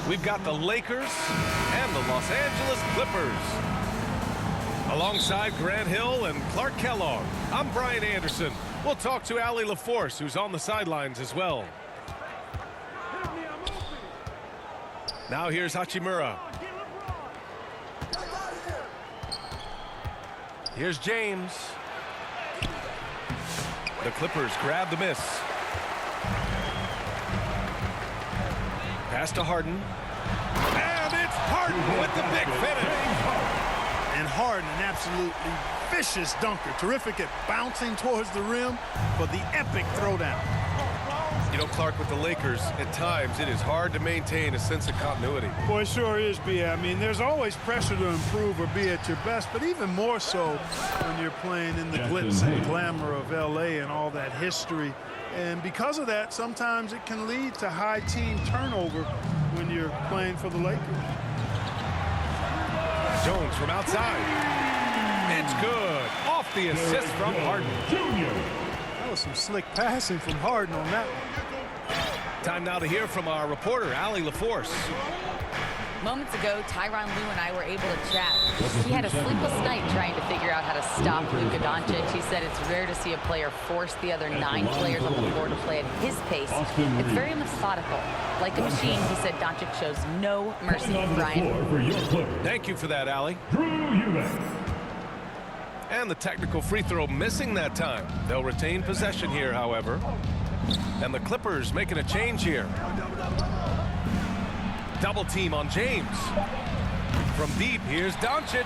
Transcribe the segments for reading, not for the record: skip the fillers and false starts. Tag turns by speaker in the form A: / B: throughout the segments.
A: we've got the Lakers and the Los Angeles Clippers. Alongside Grant Hill and Clark Kellogg, I'm Brian Anderson. We'll talk to Allie LaForce, who's on the sidelines as well. Now here's Hachimura. Here's James. The Clippers grab the miss. Pass to Harden. And it's Harden with the big finish.
B: And Harden, an absolutely vicious dunker. Terrific at bouncing towards the rim for the epic throwdown.
A: You know, Clark, with the Lakers, at times it is hard to maintain a sense of continuity.
B: Boy, it sure is, B.A. I mean, there's always pressure to improve or be at your best, but even more so when you're playing in the glitz and glamour of L.A. and all that history. And because of that, sometimes it can lead to high team turnover when you're playing for the Lakers.
A: Jones from outside. It's good. Off the assist from Harden.
B: That was some slick passing from Harden on that one.
A: Time now to hear from our reporter, Allie LaForce.
C: Moments ago, Tyronn Lue and I were able to chat. He had a sleepless night trying to figure out how to stop Luka Doncic. He said it's rare to see a player force the other 9 players on the floor to play at his pace. It's very methodical. Like a machine, he said Doncic shows no mercy. Brian.
A: Thank you for that, Allie. And the technical free throw missing that time. They'll retain possession here, however. And the Clippers making a change here. Double team on James. From deep, here's Doncic.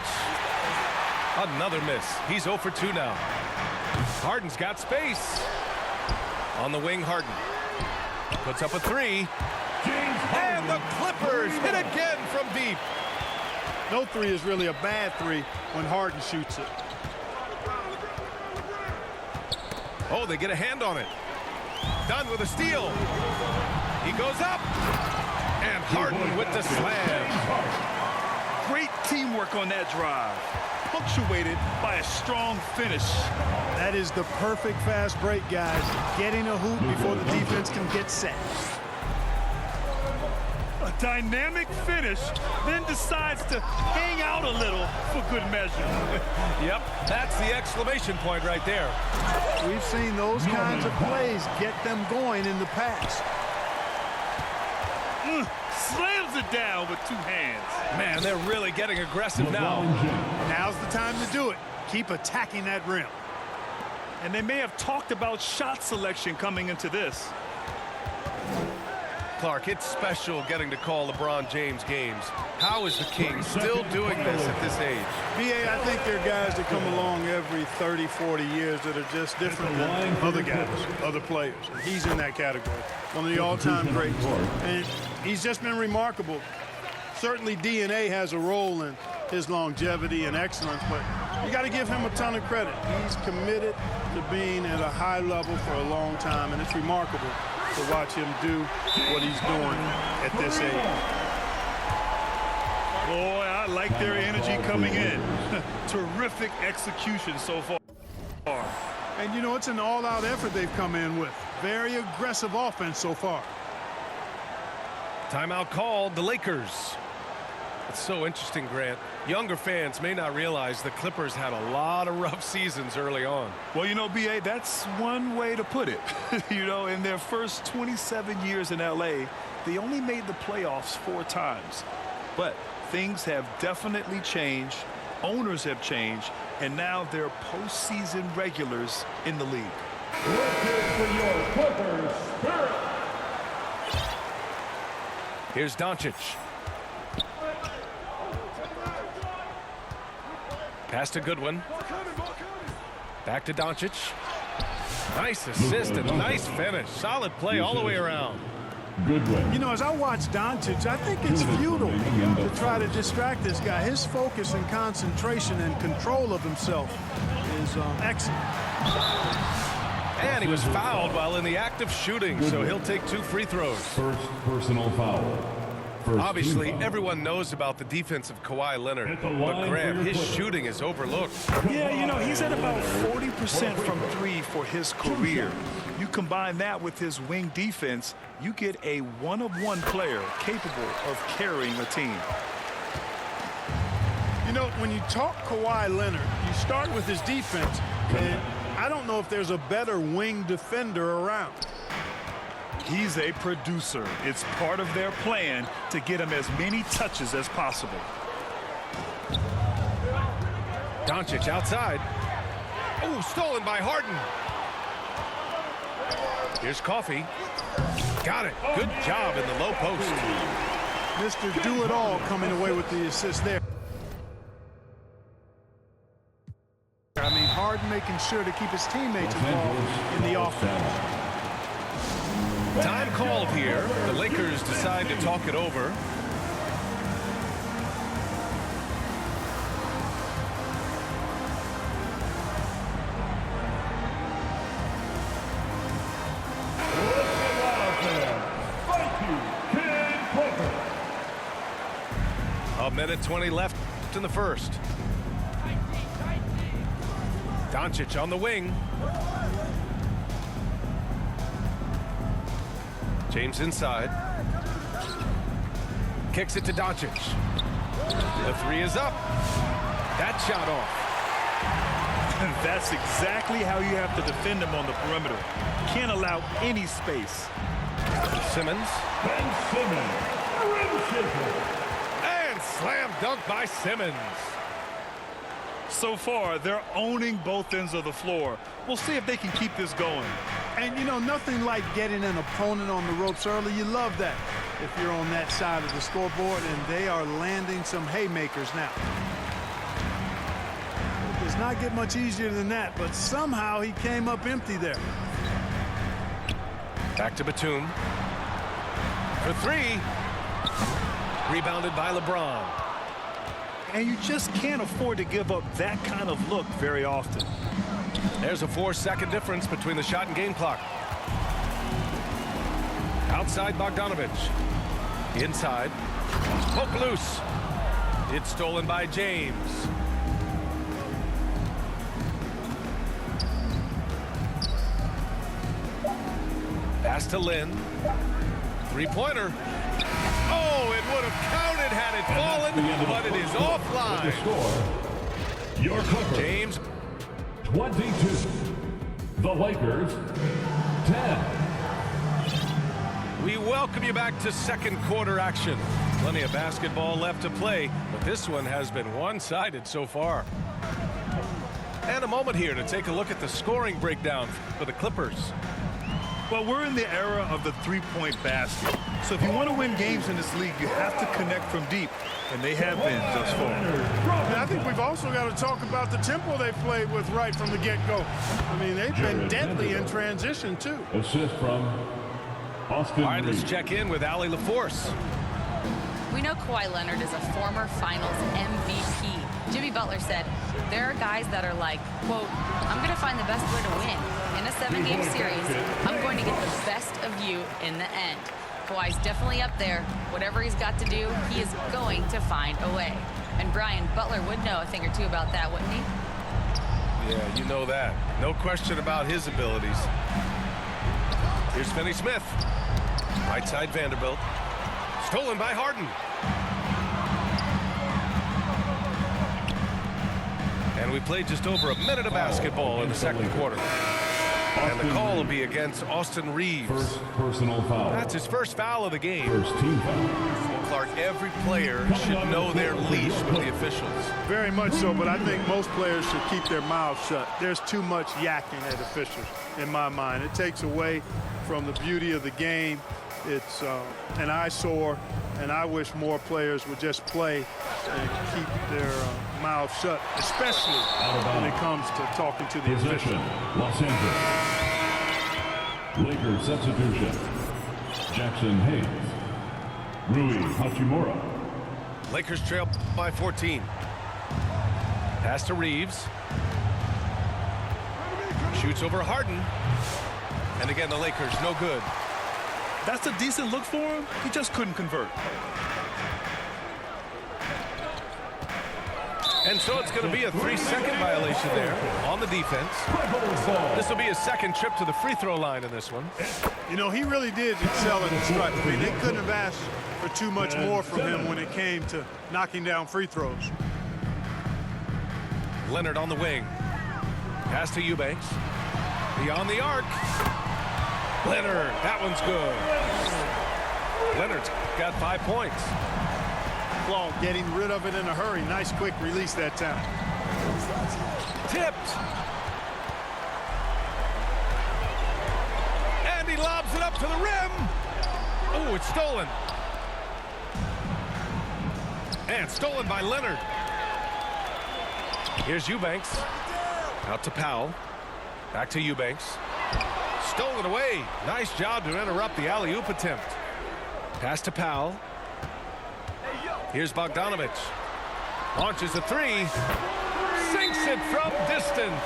A: Another miss. He's 0 for 2 now. Harden's got space. On the wing, Harden. Puts up a 3. And the Clippers hit again from deep.
B: No 3 is really a bad 3 when Harden shoots it.
A: Oh, they get a hand on it. Done with a steal. He goes up. And Harden with the slam.
D: Great teamwork on that drive. Punctuated by a strong finish.
B: That is the perfect fast break, guys. Getting a hoop before the defense can get set.
D: A dynamic finish, then decides to hang out a little for good measure.
A: Yep, that's the exclamation point right there.
B: We've seen those kinds of plays get them going in the past.
D: Slams it down with 2 hands.
A: Man, they're really getting aggressive now.
B: Now's the time to do it. Keep attacking that rim.
D: And they may have talked about shot selection coming into this.
A: Clark, it's special getting to call LeBron James games. How is the King still doing this at this age?
B: B.A., I think there are guys that come along every 30, 40 years that are just different than other guys, other players. And he's in that category. One of the all-time greats. And he's just been remarkable. Certainly DNA has a role in his longevity and excellence, but you got to give him a ton of credit. He's committed to being at a high level for a long time, and it's remarkable to watch him do what he's doing at this age.
D: Boy, I like their energy coming in. Terrific execution so far.
B: And, you know, it's an all-out effort they've come in with. Very aggressive offense so far.
A: Timeout called, the Lakers. It's so interesting, Grant. Younger fans may not realize the Clippers had a lot of rough seasons early on.
D: Well, you know, B.A., that's one way to put it. You know, in their first 27 years in L.A., they only made the playoffs 4 times. But things have definitely changed. Owners have changed. And now they're postseason regulars in the league.
A: Here's Doncic. Pass to Goodwin. Back to Doncic. Nice assist and nice finish. Solid play all the way around.
B: You know, as I watch Doncic, I think it's futile to try to distract this guy. His focus and concentration and control of himself is excellent.
A: And he was fouled while in the act of shooting, so he'll take 2 free throws.
E: First personal foul.
A: Obviously, everyone knows about the defense of Kawhi Leonard, but Grant, his shooting is overlooked.
D: Yeah, you know, he's at about 40% from 3 for his career. You combine that with his wing defense, you get a one-of-one player capable of carrying a team.
B: You know, when you talk Kawhi Leonard, you start with his defense, and I don't know if there's a better wing defender around.
D: He's a producer. It's part of their plan to get him as many touches as possible.
A: Doncic outside. Oh, stolen by Harden. Here's Coffey. Got it. Good job in the low post.
B: Mr. Do-It-All coming away with the assist there. I mean, Harden making sure to keep his teammates involved in the offense.
A: Time called here. The Lakers decide to talk it over. A minute 20 left in the first. Doncic on the wing. James inside. Kicks it to Doncic. The three is up. That shot off.
D: And that's exactly how you have to defend him on the perimeter. Can't allow any space.
A: Simmons.
E: Ben Simmons.
A: And slam dunk by Simmons.
D: So far, they're owning both ends of the floor. We'll see if they can keep this going.
B: And, you know, nothing like getting an opponent on the ropes early. You love that if you're on that side of the scoreboard, and they are landing some haymakers now. It does not get much easier than that, but somehow he came up empty there.
A: Back to Batum. For three. Rebounded by LeBron.
D: And you just can't afford to give up that kind of look very often.
A: There's a 4-second difference between the shot and game clock. Outside Bogdanovich. Inside. Poke loose. It's stolen by James. Pass to Lynn. Three-pointer. Oh, it would have counted had it fallen, but it is offline.
E: Score, your Clippers.
A: James.
E: 22. The Lakers, 10.
A: We welcome you back to second quarter action. Plenty of basketball left to play, but this one has been one-sided so far. And a moment here to take a look at the scoring breakdown for the Clippers.
D: Well, we're in the era of the three-point basket. So if you want to win games in this league, you have to connect from deep, and they have been thus far.
B: And I think we've also got to talk about the tempo they played with right from the get-go. I mean, they've been deadly in transition, too.
E: Assist from Austin
A: All right, let's
E: Reeves.
A: check in with Allie LaForce.
C: We know Kawhi Leonard is a former Finals MVP. Jimmy Butler said, there are guys that are like, quote, I'm going to find the best way to win. In a 7-game series, I'm going to get the best of you in the end. Kawhi's definitely up there. Whatever he's got to do, he is going to find a way. And Brian, Butler would know a thing or two about that, wouldn't he?
A: Yeah, you know that. No question about his abilities. Here's Finney Smith. Right side Vanderbilt. Stolen by Harden. And we played just over a minute of basketball in the second quarter. And the call will be against Austin Reeves.
E: First personal foul.
A: That's his first foul of the game.
E: First team foul.
A: Well, Clark, every player should know their leash with the officials.
B: Very much so, but I think most players should keep their mouths shut. There's too much yakking at officials, in my mind. It takes away from the beauty of the game. It's an eyesore, and I wish more players would just play and keep their mouths shut, especially when it comes to talking to the
E: Possession,
B: officials.
E: Los Angeles. Lakers substitution. Jackson Hayes. Rui Hachimura.
A: Lakers trail by 14. Pass to Reeves. Shoots over Harden. And again, the Lakers no good.
D: That's a decent look for him. He just couldn't convert.
A: And so it's going to be a 3-second violation there on the defense. This will be his second trip to the free throw line in this one.
B: You know, he really did excel in the stripe. I mean, they couldn't have asked for too much more from him when it came to knocking down free throws.
A: Leonard on the wing. Pass to Eubanks. Beyond the arc. Leonard, that one's good. Leonard's got 5 points.
B: Claw getting rid of it in a hurry. Nice quick release that time.
A: Tipped. And he lobs it up to the rim. Oh, it's stolen. And stolen by Leonard. Here's Eubanks. Out to Powell. Back to Eubanks. Stolen away. Nice job to interrupt the alley-oop attempt. Pass to Powell. Here's Bogdanovich. Launches a three. Sinks it from distance.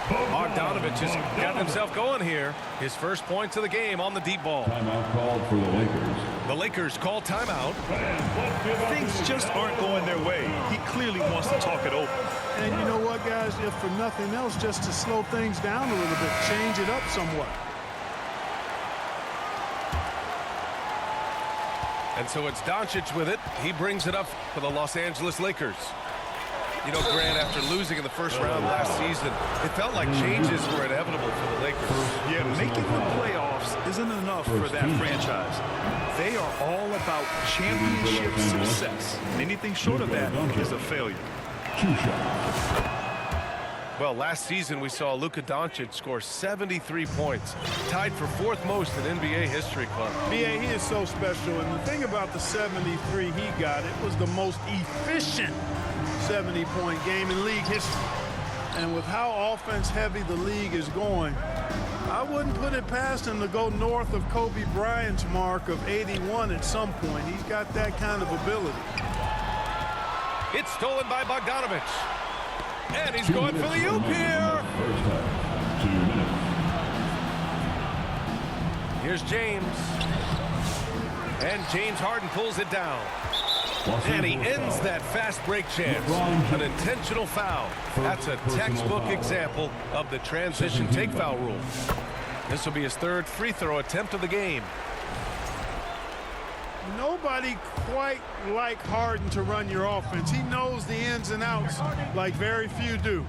A: Bogdanovich has got himself going here. His first points of the game on the deep ball.
E: Timeout called for the Lakers.
A: The Lakers call timeout.
D: Things just aren't going their way. He clearly wants to talk it over.
B: And you know what, guys? If for nothing else, just to slow things down a little bit, change it up somewhat.
A: And so it's Doncic with it. He brings it up for the Los Angeles Lakers. You know, Grant, after losing in the first round last season, it felt like changes were inevitable for the Lakers.
D: Yeah, making the playoffs isn't enough for that franchise. They are all about championship success. Anything short of that is a failure.
E: 2 shots.
A: Well, last season we saw Luka Doncic score 73 points, tied for 4th most in NBA history, Club.
B: BA, he is so special. And the thing about the 73 he got, it was the most efficient 70-point game in league history. And with how offense-heavy the league is going, I wouldn't put it past him to go north of Kobe Bryant's mark of 81 at some point. He's got that kind of ability.
A: It's stolen by Bogdanovich. And he's going for the oop here.
E: First half. 2 minutes.
A: Here's James. And James Harden pulls it down. And he ends that fast break chance. An intentional foul. That's a textbook example of the transition take foul rule. This will be his 3rd free throw attempt of the game.
B: Nobody quite like Harden to run your offense. He knows the ins and outs like very few do.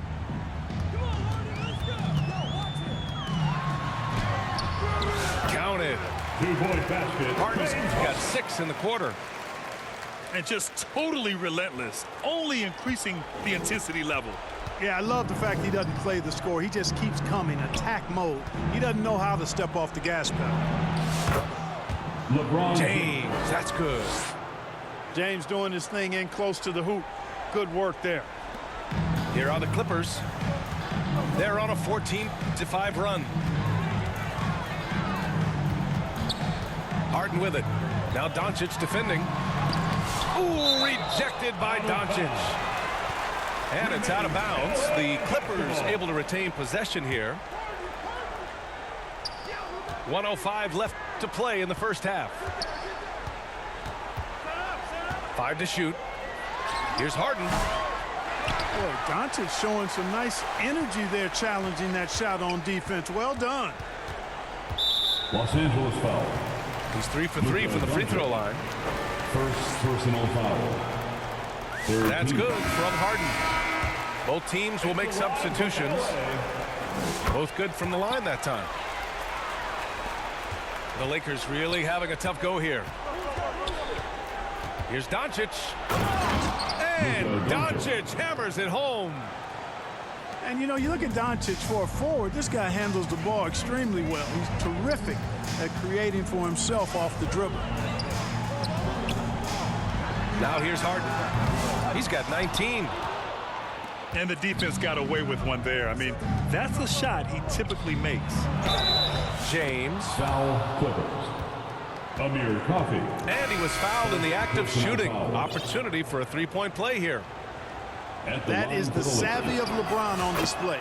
A: Counted.
E: 2-point basket.
A: Harden's got 6 in the quarter.
D: And just totally relentless, only increasing the intensity level.
B: Yeah, I love the fact he doesn't play the score. He just keeps coming, attack mode. He doesn't know how to step off the gas pedal.
E: LeBron
A: James, that's good.
B: James doing his thing in close to the hoop. Good work there.
A: Here are the Clippers. They're on a 14-5 run. Harden with it. Now Doncic defending. Ooh, rejected by Doncic. And it's out of bounds. The Clippers able to retain possession here. 1:05 left to play in the first half. 5 to shoot. Here's Harden.
B: Boy, Doncic showing some nice energy there, challenging that shot on defense. Well done.
E: Los Angeles foul.
A: He's 3 for 3 from the free throw line.
E: First personal foul.
A: That's good from Harden. Both teams will make substitutions. Both good from the line that time. The Lakers really having a tough go here. Here's Doncic. And Doncic hammers it home.
B: And, you know, you look at Doncic for a forward, this guy handles the ball extremely well. He's terrific at creating for himself off the dribble.
A: Now here's Harden. He's got 19.
D: And the defense got away with one there. I mean, that's a shot he typically makes.
A: James.
E: Foul Clippers. Amir Coffey.
A: And he was fouled in the act of shooting. Opportunity for a 3-point play here.
B: That is the savvy of LeBron on display.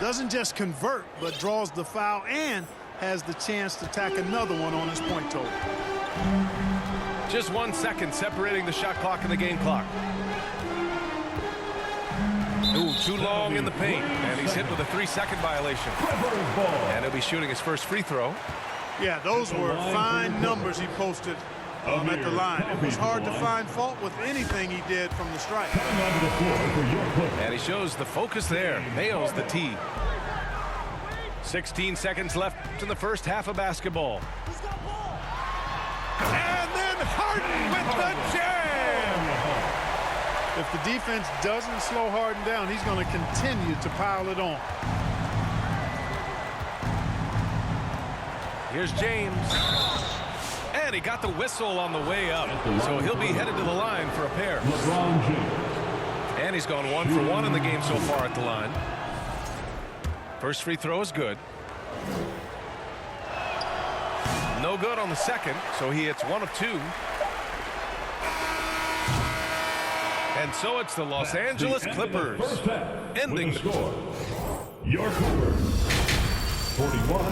B: Doesn't just convert, but draws the foul and has the chance to tack another one on his point total.
A: Just 1 second separating the shot clock and the game clock. Ooh, too long in the paint, and he's hit with a 3-second violation. And he'll be shooting his first free throw.
B: Yeah, those were fine numbers he posted at the line. It was hard to find fault with anything he did from the stripe.
A: And he shows the focus there. Nails the tee. 16 seconds left in the first half of basketball. And then Harden with the jam!
B: If the defense doesn't slow Harden down, he's going to continue to pile it on.
A: Here's James. And he got the whistle on the way up. So he'll be headed to the line for a pair.
E: LeBron James.
A: And he's gone 1 for 1 in the game so far at the line. First free throw is good. No good on the second, so he hits 1 of 2. And so it's the Los Angeles Clippers ending the
E: score. Your Clippers 41.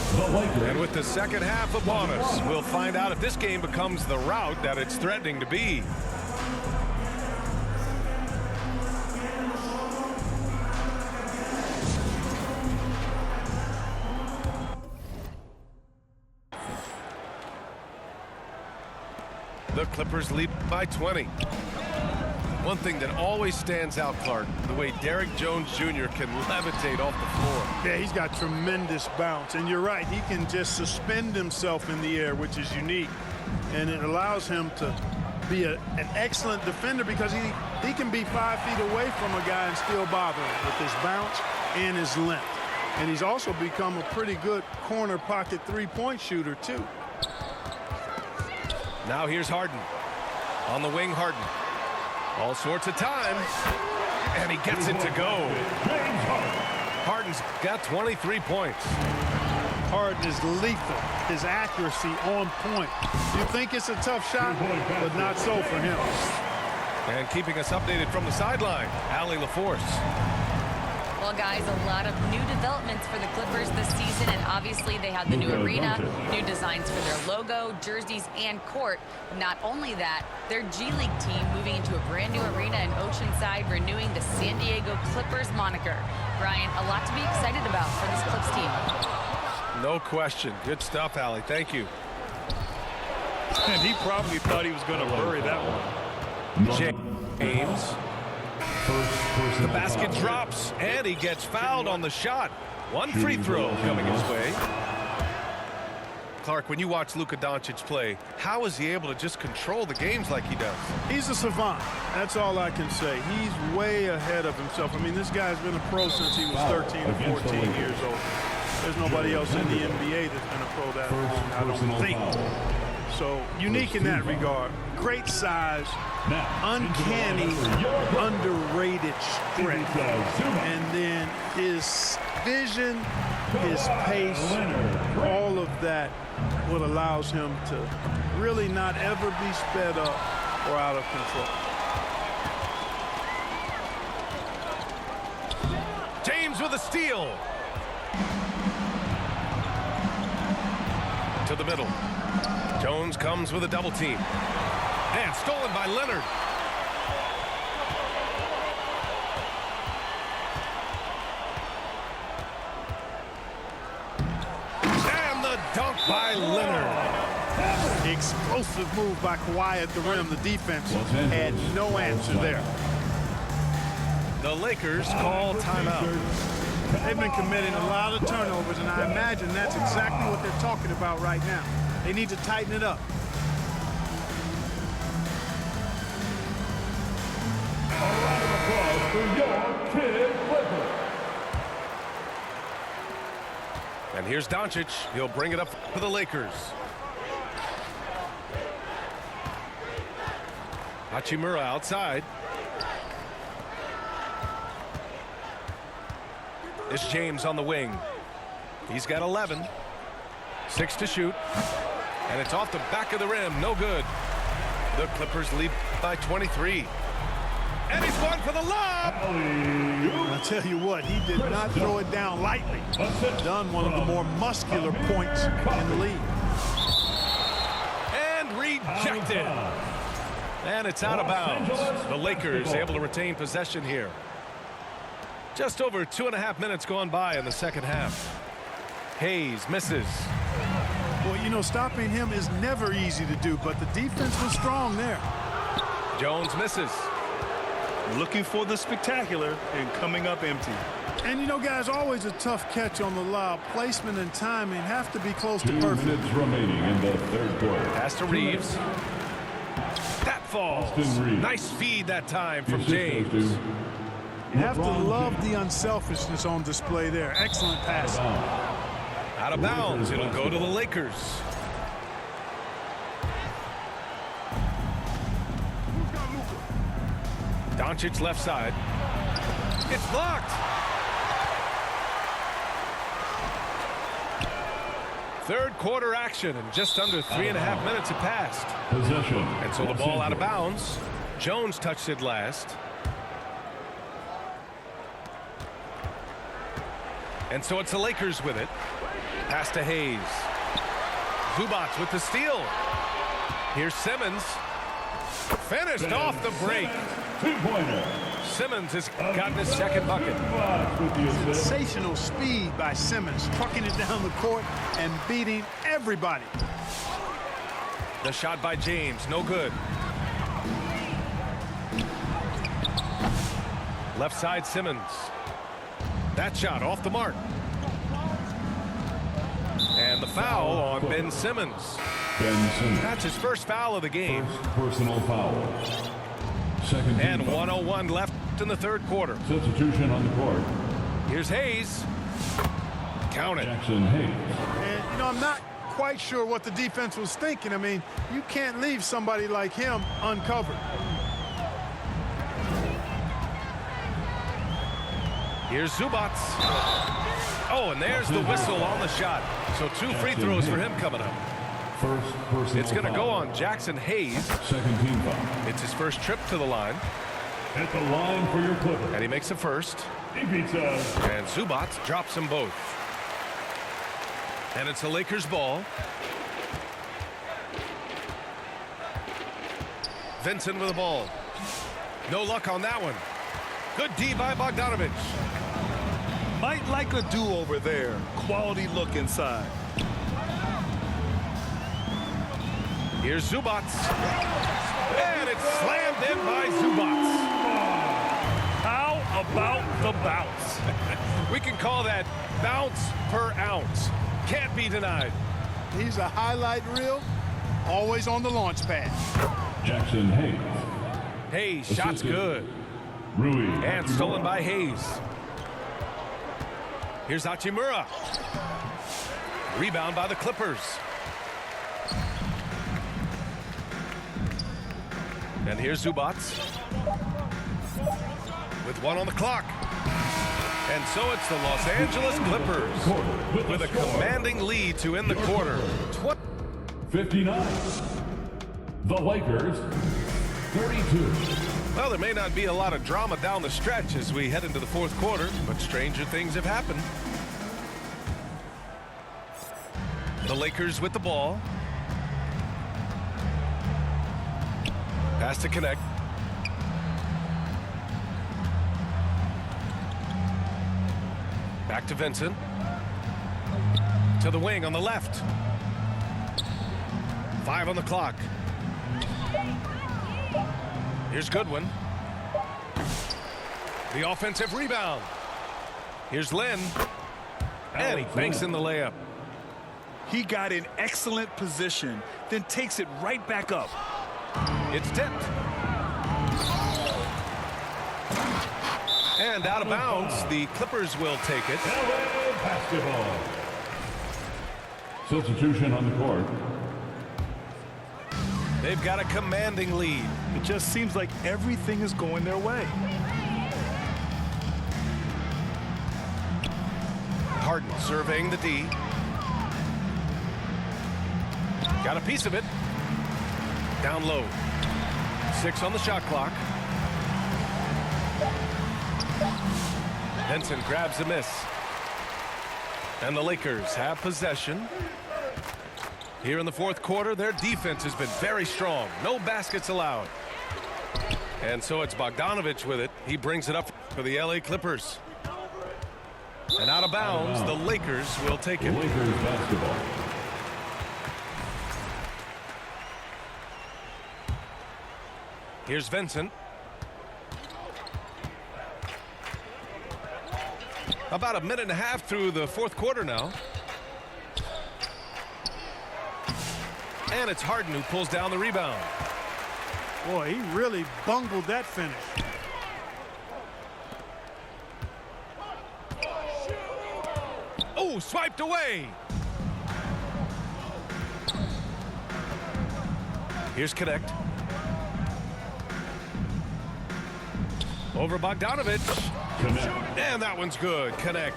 E: The Lakers.
A: And with the second half upon us, we'll find out if this game becomes the rout that it's threatening to be. The Clippers lead by 20. One thing that always stands out, Clark, the way Derrick Jones Jr. can levitate off the floor.
B: Yeah, he's got tremendous bounce. And you're right, he can just suspend himself in the air, which is unique. And it allows him to be an excellent defender because he can be 5 feet away from a guy and still bother him with his bounce and his length. And he's also become a pretty good corner pocket three-point shooter, too.
A: Now here's Harden. On the wing, Harden. All sorts of time. And he gets it to go. Harden's got 23 points.
B: Harden is lethal. His accuracy on point. You think it's a tough shot, but not so for him.
A: And keeping us updated from the sideline, Allie LaForce.
C: Well, guys, a lot of new developments for the Clippers this season, and obviously they have the new arena, new designs for their logo, jerseys, and court. Not only that, their G League team moving into a brand new arena in Oceanside, renewing the San Diego Clippers moniker. Brian, a lot to be excited about for this Clips team.
A: No question. Good stuff, Allie. Thank you.
D: And he probably thought he was going to bury that one.
A: James. The basket drops, and he gets fouled on the shot. One free throw coming his way. Clark, when you watch Luka Doncic play, how is he able to just control the games like he does?
B: He's a savant. That's all I can say. He's way ahead of himself. I mean, this guy's been a pro since he was 13 or 14 years old. There's nobody else in the NBA that's been a pro that long, I don't think. So, unique in that regard. Great size, uncanny, underrated strength. And then his vision, his pace, all of that what allows him to really not ever be sped up or out of control.
A: James with a steal. To the middle. Jones comes with a double team. And stolen by Leonard. And the dunk by Leonard.
B: Explosive move by Kawhi at the rim. The defense had no answer there.
A: The Lakers call timeout.
B: They've been committing a lot of turnovers, and I imagine that's exactly what they're talking about right now. They need to tighten it up.
E: A round of applause for your Kid Clippers.
A: And here's Doncic. He'll bring it up for the Lakers. Hachimura outside. It's James on the wing. He's got 11. 6 to shoot. And it's off the back of the rim. No good. The Clippers lead by 23. And he's one for the lob.
B: I'll tell you what, he did not throw it down lightly. Done one of the more muscular points in the league.
A: And rejected. And it's out of bounds. The Lakers able to retain possession here. Just over 2.5 minutes gone by in the second half. Hayes misses.
B: Well, you know, stopping him is never easy to do, but the defense was strong there.
A: Jones misses.
D: Looking for the spectacular and coming up empty.
B: And, you know, guys, always a tough catch on the lob. Placement and timing have to be close to
E: 2
B: perfect.
E: minutes remaining in the third quarter.
A: Pass to Reeves. That falls.
E: Austin Reeves.
A: Nice feed that time
E: The
A: from
E: assist
A: James.
E: goes to
B: You have to
E: LeBron
B: love
E: James.
B: the unselfishness on display there. Excellent passing.
A: Out of bounds. It'll go to the Lakers. Doncic left side. It's blocked. Third quarter action, and just under 3.5 minutes have passed.
E: Possession.
A: And so the
E: Los
A: ball out of
E: Angeles.
A: bounds. Jones touched it last. And so it's the Lakers with it. Pass to Hayes. Zubac with the steal. Here's Simmons. Finished off the break.
E: 2-pointer.
A: Simmons has gotten his second bucket.
E: Zubac with the assist.
B: Sensational speed by Simmons, trucking it down the court and beating everybody.
A: The shot by James, no good. Left side Simmons. That shot off the mark. And the foul on Ben Simmons.
E: Ben Simmons.
A: That's his first foul of the game.
E: First personal foul. Second team
A: And
E: foul.
A: 1:01 left in the third quarter.
E: Substitution on the court.
A: Here's Hayes. Count it.
E: Jackson Hayes.
B: And, you know, I'm not quite sure what the defense was thinking. I mean, you can't leave somebody like him uncovered.
A: Here's Zubac. Oh, and there's the whistle on the shot. So 2 free throws for him coming up.
E: First personal
A: It's going to
E: foul.
A: go on Jackson Hayes.
E: Second team foul.
A: It's his first trip to the line,
E: At the line for your Clippers.
A: and he makes a first.
E: Ibiza.
A: And Zubac drops them both. And it's the Lakers' ball. Vincent with the ball. No luck on that one. Good D by Bogdanovich.
D: Might like a do-over there. Quality look inside.
A: Here's Zubac. And it's slammed in by Zubac.
D: How about the bounce?
A: We can call that bounce per ounce. Can't be denied.
B: He's a highlight reel, always on the launch pad.
E: Jackson Hayes.
A: Hayes, shot's
E: Assisted.
A: good.
E: Rui.
A: And stolen by Hayes. Here's Hachimura. Rebound by the Clippers. And here's Zubac. With 1 on the clock. And so it's the Los Angeles Clippers with a commanding lead to end the quarter.
E: 59. The Lakers. 32.
A: Well, there may not be a lot of drama down the stretch as we head into the fourth quarter, but stranger things have happened. The Lakers with the ball. Pass to connect. Back to Vincent. To the wing on the left. 5 on the clock. Here's Goodwin. The offensive rebound. Here's Lynn. And he banks in the layup.
D: He got in excellent position, then takes it right back up.
A: It's tipped. And out of bounds, the Clippers will take it.
E: LA basketball. Substitution on the court.
A: They've got a commanding lead.
D: It just seems like everything is going their way.
A: Harden surveying the D. Got a piece of it. Down low. 6 on the shot clock. Vincent grabs a miss. And the Lakers have possession. Here in the fourth quarter, their defense has been very strong. No baskets allowed. And so it's Bogdanovich with it. He brings it up for the LA Clippers. And out of bounds, the Lakers will take it.
E: Lakers basketball.
A: Here's Vincent. About a minute and a half through the fourth quarter now. And it's Harden who pulls down the rebound.
B: Boy, he really bungled that finish.
A: Oh, swiped away. Here's Connect. Over Bogdanovich.
E: Connect.
A: And that one's good. Connect.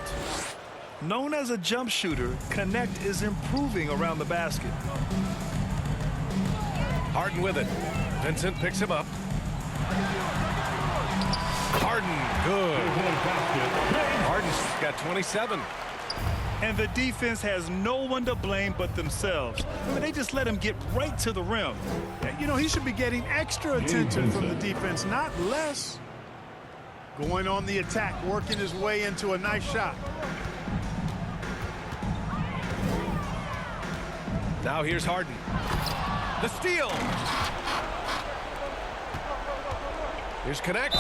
D: Known as a jump shooter, Connect is improving around the basket.
A: Harden with it. Vincent picks him up. Harden, good. Harden's got 27.
D: And the defense has no one to blame but themselves. I mean, they just let him get right to the rim.
B: You know, he should be getting extra attention from the defense, not less. Going on the attack, working his way into a nice shot.
A: Now here's Harden. The steal. Here's Connect.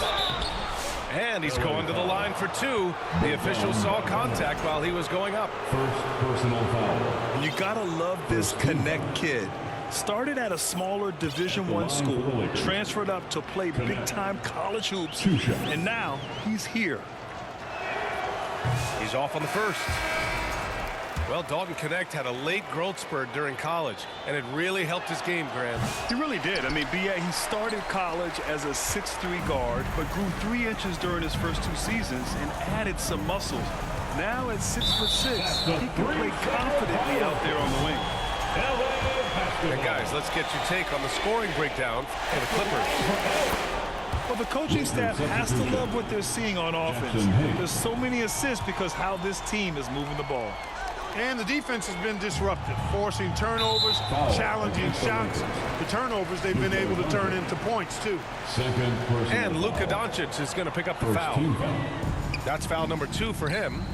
A: And he's going to the line for two. The official saw contact while he was going up.
E: First personal foul.
D: And you gotta love this Connect kid. Started at a smaller Division I school, transferred up to play big-time college hoops, and now he's here.
A: He's off on the first. Well, Dalton Connect had a late growth spurt during college, and it really helped his game, Grant.
D: He really did. I mean, he started college as a 6'3" guard, but grew 3 inches during his first 2 seasons and added some muscles. Now at 6'6", he can play confidently out there on the wing.
A: And guys, let's get your take on the scoring breakdown for the Clippers.
D: Well, the coaching staff has to love what they're seeing on offense. There's so many assists because how this team is moving the ball.
B: And the defense has been disruptive, forcing turnovers, challenging shots. The turnovers they've been able to turn into points, too.
E: Second personal.
A: And Luka Doncic is going to pick up the foul. That's foul number 2 for him.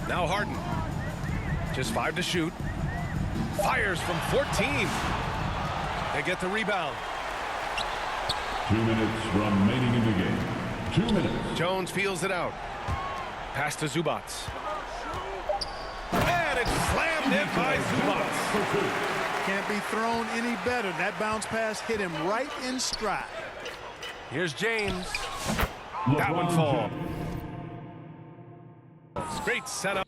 A: Now Harden. Just 5 to shoot. Fires from 14. They get the rebound.
E: 2 minutes remaining in the game. 2 minutes.
A: Jones feels it out. Pass to Zubac. And it's slammed in by Zubac.
B: Can't be thrown any better. That bounce pass hit him right in stride.
A: Here's James. That one falls. Great setup.